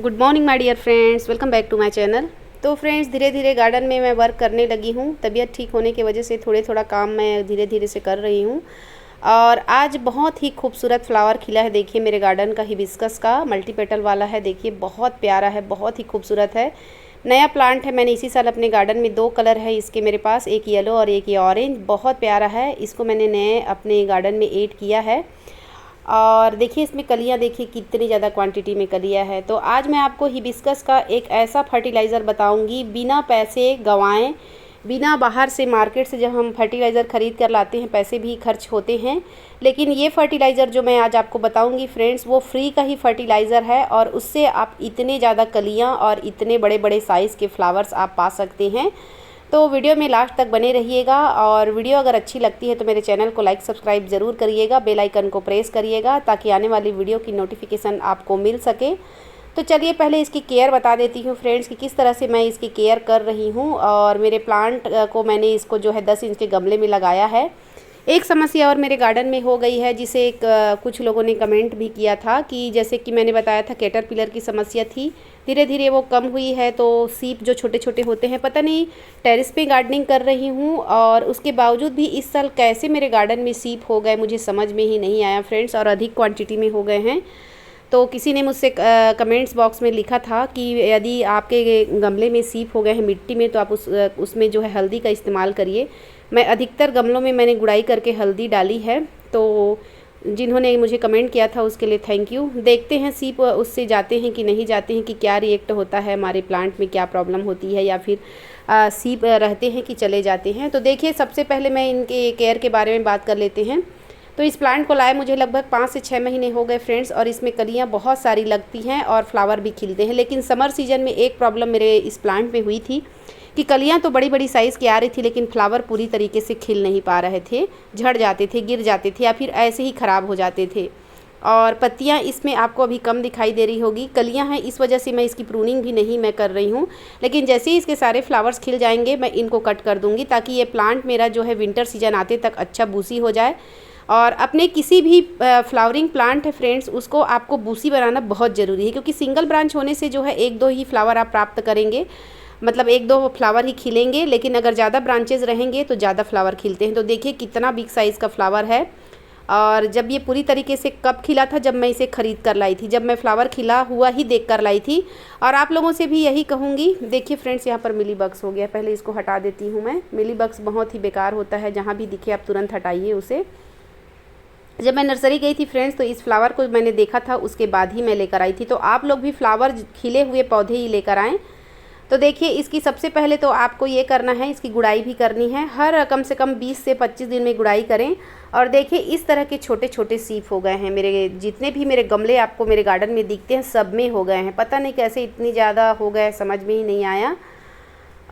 Good morning my dear friends, welcome back to my channel. तो friends, धीरे धीरे garden में मैं वर्क करने लगी हूँ। तबीयत ठीक होने की वजह से थोड़ा काम मैं धीरे धीरे से कर रही हूँ। और आज बहुत ही खूबसूरत फ्लावर खिला है। देखिए मेरे गार्डन का हिबिस्कस का मल्टी पेटल वाला है। देखिए बहुत प्यारा है, बहुत ही खूबसूरत है। नया प्लांट है, मैंने इसी साल अपने गार्डन में 2 कलर है इसके मेरे पास, एक येलो और एक ये ऑरेंज। बहुत प्यारा है, इसको मैंने नए अपने गार्डन में ऐड किया है। और देखिए इसमें कलियां, देखिए कितनी ज़्यादा क्वांटिटी में कलियां है। तो आज मैं आपको हिबिस्कस का एक ऐसा फर्टिलाइज़र बताऊंगी बिना पैसे गंवाएं, बिना बाहर से मार्केट से जब हम फर्टिलाइज़र ख़रीद कर लाते हैं पैसे भी खर्च होते हैं, लेकिन ये फर्टिलाइज़र जो मैं आज आपको बताऊंगी फ्रेंड्स, वो फ्री का ही फर्टिलाइज़र है। और उससे आप इतने ज़्यादा कलियाँ और इतने बड़े बड़े साइज़ के फ्लावर्स आप पा सकते हैं। तो वीडियो में लास्ट तक बने रहिएगा। और वीडियो अगर अच्छी लगती है तो मेरे चैनल को लाइक सब्सक्राइब ज़रूर करिएगा, बेल आइकन को प्रेस करिएगा ताकि आने वाली वीडियो की नोटिफिकेशन आपको मिल सके। तो चलिए पहले इसकी केयर बता देती हूँ फ्रेंड्स कि किस तरह से मैं इसकी केयर कर रही हूँ। और मेरे प्लांट को मैंने इसको जो है 10 इंच के गमले में लगाया है। एक समस्या और मेरे गार्डन में हो गई है, जिसे कुछ लोगों ने कमेंट भी किया था कि जैसे कि मैंने बताया था कैटरपिलर की समस्या थी, धीरे धीरे वो कम हुई है। तो सीप जो छोटे छोटे होते हैं, पता नहीं टेरेस पे गार्डनिंग कर रही हूँ और उसके बावजूद भी इस साल कैसे मेरे गार्डन में सीप हो गए मुझे समझ में ही नहीं आया फ्रेंड्स, और अधिक क्वांटिटी में हो गए हैं। तो किसी ने मुझसे कमेंट्स बॉक्स में लिखा था कि यदि आपके गमले में सीप हो गए हैं मिट्टी में, तो आप उसमें जो है हल्दी का इस्तेमाल करिए। मैं अधिकतर गमलों में मैंने गुड़ाई करके हल्दी डाली है। तो जिन्होंने मुझे कमेंट किया था उसके लिए थैंक यू। देखते हैं सीप उससे जाते हैं कि नहीं जाते हैं, कि क्या रिएक्ट होता है, हमारे प्लांट में क्या प्रॉब्लम होती है, या फिर सीप रहते हैं कि चले जाते हैं। तो देखिए सबसे पहले मैं इनके केयर के बारे में बात कर लेते हैं। तो इस प्लांट को लाए मुझे लगभग 5 से 6 महीने हो गए फ्रेंड्स, और इसमें कलियां बहुत सारी लगती हैं और फ्लावर भी खिलते हैं। लेकिन समर सीजन में एक प्रॉब्लम मेरे इस प्लांट में हुई थी कि कलियां तो बड़ी बड़ी साइज़ की आ रही थी, लेकिन फ्लावर पूरी तरीके से खिल नहीं पा रहे थे, झड़ जाते थे, गिर जाते थे, या फिर ऐसे ही ख़राब हो जाते थे। और पत्तियां इसमें आपको अभी कम दिखाई दे रही होगी, कलियां हैं इस वजह से मैं इसकी प्रूनिंग भी नहीं मैं कर रही हूं। लेकिन जैसे ही इसके सारे फ्लावर्स खिल जाएंगे मैं इनको कट कर दूंगी, ताकि ये प्लांट मेरा जो है विंटर सीजन आते तक अच्छा बूसी हो जाए। और अपने किसी भी फ्लावरिंग प्लांट है फ्रेंड्स, उसको आपको बूसी बनाना बहुत ज़रूरी है, क्योंकि सिंगल ब्रांच होने से जो है 1-2 ही फ्लावर आप प्राप्त करेंगे, मतलब 1-2 फ्लावर ही खिलेंगे। लेकिन अगर ज़्यादा ब्रांचेज रहेंगे तो ज़्यादा फ्लावर खिलते हैं। तो देखिए कितना बिग साइज़ का फ्लावर है। और जब ये पूरी तरीके से कब खिला था, जब मैं इसे ख़रीद कर लाई थी, जब मैं फ्लावर खिला हुआ ही देख कर लाई थी। और आप लोगों से भी यही कहूँगी। देखिए फ्रेंड्स, यहाँ पर मिली बग्स हो गया, पहले इसको हटा देती हूँ मैं। मिली बग्स बहुत ही बेकार होता है, जहाँ भी दिखे आप तुरंत हटाइए उसे। जब मैं नर्सरी गई थी फ्रेंड्स, तो इस फ्लावर को मैंने देखा था, उसके बाद ही मैं लेकर आई थी। तो आप लोग भी फ्लावर खिले हुए पौधे ही लेकर आएँ। तो देखिए इसकी सबसे पहले तो आपको ये करना है, इसकी गुड़ाई भी करनी है। हर कम से कम 20 से 25 दिन में गुड़ाई करें। और देखिए इस तरह के छोटे छोटे सीप हो गए हैं मेरे, जितने भी मेरे गमले आपको मेरे गार्डन में दिखते हैं सब में हो गए हैं। पता नहीं कैसे इतनी ज़्यादा हो गए, समझ में ही नहीं आया।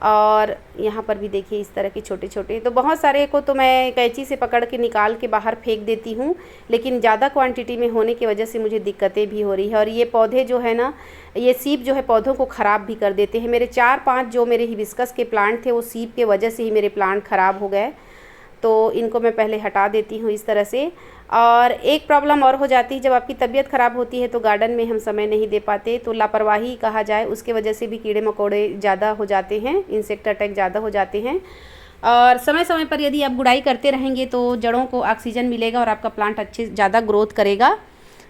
और यहाँ पर भी देखिए इस तरह के छोटे छोटे, तो बहुत सारे को तो मैं कैंची से पकड़ के निकाल के बाहर फेंक देती हूँ, लेकिन ज़्यादा क्वांटिटी में होने की वजह से मुझे दिक्कतें भी हो रही है। और ये पौधे जो है ना, ये सीप जो है पौधों को ख़राब भी कर देते हैं। मेरे 4-5 जो मेरे हिबिस्कस के प्लांट थे, वो सीप के वजह से ही मेरे प्लांट ख़राब हो गए। तो इनको मैं पहले हटा देती हूँ इस तरह से। और एक प्रॉब्लम और हो जाती है, जब आपकी तबीयत ख़राब होती है तो गार्डन में हम समय नहीं दे पाते, तो लापरवाही कहा जाए, उसके वजह से भी कीड़े मकोड़े ज़्यादा हो जाते हैं, इंसेक्ट अटैक ज़्यादा हो जाते हैं। और समय समय पर यदि आप गुड़ाई करते रहेंगे तो जड़ों को ऑक्सीजन मिलेगा और आपका प्लांट अच्छे ज़्यादा ग्रोथ करेगा।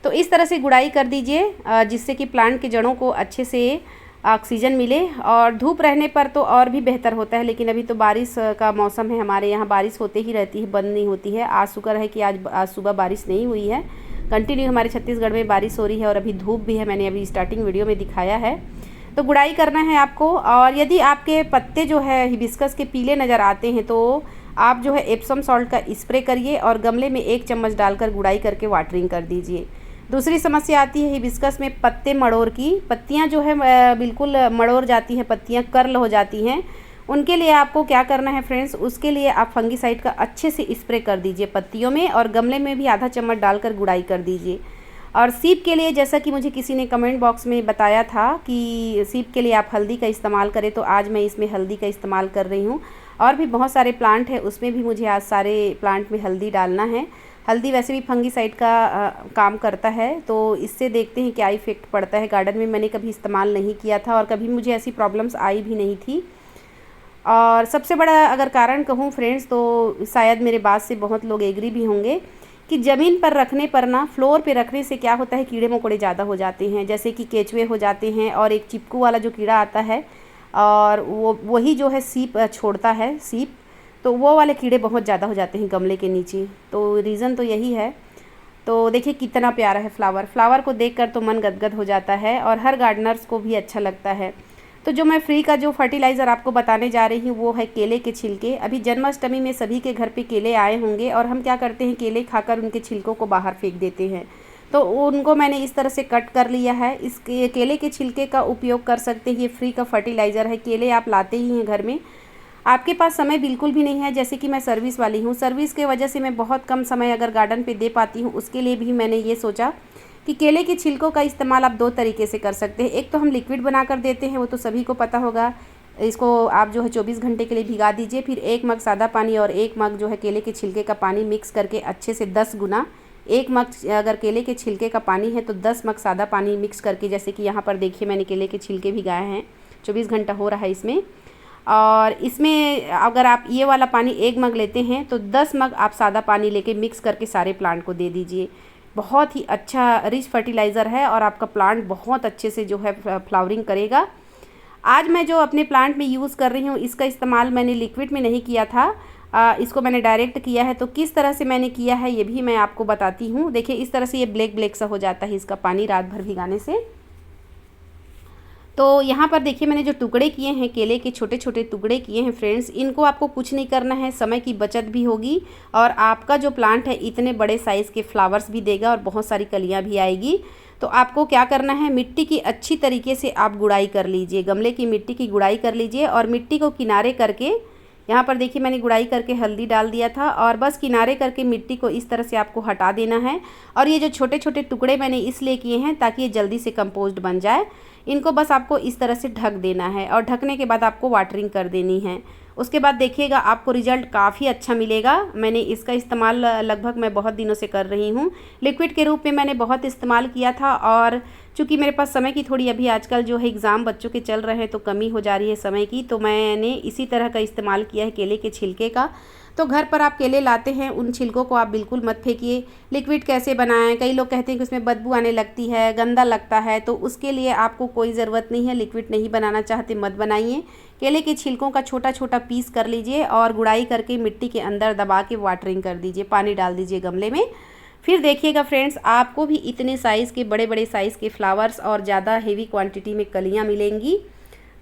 तो इस तरह से गुड़ाई कर दीजिए, जिससे कि प्लांट के जड़ों को अच्छे से ऑक्सीजन मिले। और धूप रहने पर तो और भी बेहतर होता है, लेकिन अभी तो बारिश का मौसम है, हमारे यहाँ बारिश होते ही रहती है, बंद नहीं होती है। आज शुक्र है कि आज सुबह बारिश नहीं हुई है, कंटिन्यू हमारे छत्तीसगढ़ में बारिश हो रही है। और अभी धूप भी है, मैंने अभी स्टार्टिंग वीडियो में दिखाया है। तो गुड़ाई करना है आपको। और यदि आपके पत्ते जो है हिबिस्कस के पीले नज़र आते हैं, तो आप जो है एप्सम सॉल्ट का स्प्रे करिए और गमले में 1 चम्मच डालकर गुड़ाई करके वाटरिंग कर दीजिए। दूसरी समस्या आती है हिबिस्कस में पत्ते मड़ोर की, पत्तियां जो है बिल्कुल मड़ोर जाती हैं, पत्तियां कर्ल हो जाती हैं। उनके लिए आपको क्या करना है फ्रेंड्स, उसके लिए आप फंगीसाइड का अच्छे से स्प्रे कर दीजिए पत्तियों में, और गमले में भी आधा चम्मच डालकर गुड़ाई कर दीजिए। और सीप के लिए, जैसा कि मुझे किसी ने कमेंट बॉक्स में बताया था कि सीप के लिए आप हल्दी का इस्तेमाल करें, तो आज मैं इसमें हल्दी का इस्तेमाल कर रही हूँ। और भी बहुत सारे प्लांट हैं, उसमें भी मुझे आज सारे प्लांट में हल्दी डालना है। हल्दी वैसे भी फंगीसाइड का काम करता है, तो इससे देखते हैं क्या इफ़ेक्ट पड़ता है। गार्डन में मैंने कभी इस्तेमाल नहीं किया था और कभी मुझे ऐसी प्रॉब्लम्स आई भी नहीं थी। और सबसे बड़ा अगर कारण कहूँ फ्रेंड्स, तो शायद मेरे बात से बहुत लोग एग्री भी होंगे कि ज़मीन पर रखने पर ना, फ्लोर पे रखने से क्या होता है, कीड़े मकोड़े ज़्यादा हो जाते हैं, जैसे कि केचुए हो जाते हैं और एक चिपकू वाला जो कीड़ा आता है, और वही जो है सीप छोड़ता है, सीप, तो वो वाले कीड़े बहुत ज़्यादा हो जाते हैं गमले के नीचे। तो रीज़न तो यही है। तो देखिए कितना प्यारा है फ्लावर को देखकर तो मन गदगद हो जाता है और हर गार्डनर्स को भी अच्छा लगता है। तो जो मैं फ्री का जो फर्टिलाइज़र आपको बताने जा रही हूँ वो है केले के छिलके। अभी जन्माष्टमी में सभी के घर पे केले आए होंगे और हम क्या करते हैं, केले खाकर उनके छिलकों को बाहर फेंक देते हैं। तो उनको मैंने इस तरह से कट कर लिया है। इस केले के छिलके का उपयोग कर सकते हैं, ये फ्री का फर्टिलाइज़र है। केले आप लाते ही हैं घर में, आपके पास समय बिल्कुल भी नहीं है, जैसे कि मैं सर्विस वाली हूँ, सर्विस के वजह से मैं बहुत कम समय अगर गार्डन पे दे पाती हूँ, उसके लिए भी मैंने ये सोचा कि केले के छिलकों का इस्तेमाल आप 2 तरीके से कर सकते हैं। एक तो हम लिक्विड बना कर देते हैं, वो तो सभी को पता होगा। इसको आप जो है 24 घंटे के लिए भिगा दीजिए, फिर 1 मग सादा पानी और 1 मग जो है केले के छिलके का पानी मिक्स करके अच्छे से 10 गुना, 1 मग अगर केले के छिलके का पानी है तो 10 मग सादा पानी मिक्स करके, जैसे कि यहाँ पर देखिए मैंने केले के छिलके भिगाए हैं, 24 घंटा हो रहा है इसमें। और इसमें अगर आप ये वाला पानी 1 मग लेते हैं तो 10 मग आप सादा पानी लेके मिक्स करके सारे प्लांट को दे दीजिए। बहुत ही अच्छा रिच फर्टिलाइज़र है और आपका प्लांट बहुत अच्छे से जो है फ्लावरिंग करेगा। आज मैं जो अपने प्लांट में यूज़ कर रही हूँ, इसका इस्तेमाल मैंने लिक्विड में नहीं किया था, इसको मैंने डायरेक्ट किया है। तो किस तरह से मैंने किया है ये भी मैं आपको बताती हूँ। देखिए इस तरह से ये ब्लैक सा हो जाता है इसका पानी रात भर भिगाने से। तो यहाँ पर देखिए मैंने जो टुकड़े किए हैं, केले के छोटे छोटे टुकड़े किए हैं फ्रेंड्स, इनको आपको कुछ नहीं करना है, समय की बचत भी होगी और आपका जो प्लांट है इतने बड़े साइज़ के फ्लावर्स भी देगा और बहुत सारी कलियाँ भी आएगी। तो आपको क्या करना है, मिट्टी की अच्छी तरीके से आप गुड़ाई कर लीजिए, गमले की मिट्टी की गुड़ाई कर लीजिए और मिट्टी को किनारे करके, यहाँ पर देखिए मैंने गुड़ाई करके हल्दी डाल दिया था और बस किनारे करके मिट्टी को इस तरह से आपको हटा देना है। और ये जो छोटे छोटे टुकड़े मैंने इसलिए किए हैं ताकि ये जल्दी से कंपोस्ट बन जाए। इनको बस आपको इस तरह से ढक देना है और ढकने के बाद आपको वाटरिंग कर देनी है। उसके बाद देखिएगा आपको रिज़ल्ट काफ़ी अच्छा मिलेगा। मैंने इसका इस्तेमाल लगभग मैं बहुत दिनों से कर रही हूँ। लिक्विड के रूप में मैंने बहुत इस्तेमाल किया था और चूँकि मेरे पास समय की थोड़ी अभी आजकल जो है एग्ज़ाम बच्चों के चल रहे हैं तो कमी हो जा रही है समय की, तो मैंने इसी तरह का इस्तेमाल किया है केले के छिलके का। तो घर पर आप केले लाते हैं, उन छिलकों को आप बिल्कुल मत फेंकिए। लिक्विड कैसे बनाएं, कई लोग कहते हैं कि उसमें बदबू आने लगती है, गंदा लगता है, तो उसके लिए आपको कोई ज़रूरत नहीं है। लिक्विड नहीं बनाना चाहते मत बनाइए। केले के छिलकों का छोटा छोटा पीस कर लीजिए और गुड़ाई करके मिट्टी के अंदर दबा के वाटरिंग कर दीजिए, पानी डाल दीजिए गमले में। फिर देखिएगा फ्रेंड्स, आपको भी इतने साइज़ के बड़े बड़े साइज़ के फ्लावर्स और ज़्यादा हेवी क्वांटिटी में कलियाँ मिलेंगी।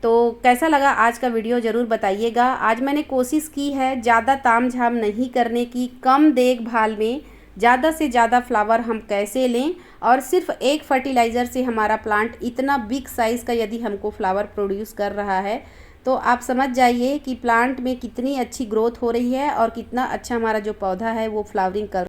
तो कैसा लगा आज का वीडियो ज़रूर बताइएगा। आज मैंने कोशिश की है ज़्यादा तामझाम नहीं करने की, कम देखभाल में ज़्यादा से ज़्यादा फ्लावर हम कैसे लें और सिर्फ एक फर्टिलाइज़र से हमारा प्लांट इतना बिग साइज़ का यदि हमको फ्लावर प्रोड्यूस कर रहा है तो आप समझ जाइए कि प्लांट में कितनी अच्छी ग्रोथ हो रही है और कितना अच्छा हमारा जो पौधा है वो फ्लावरिंग कर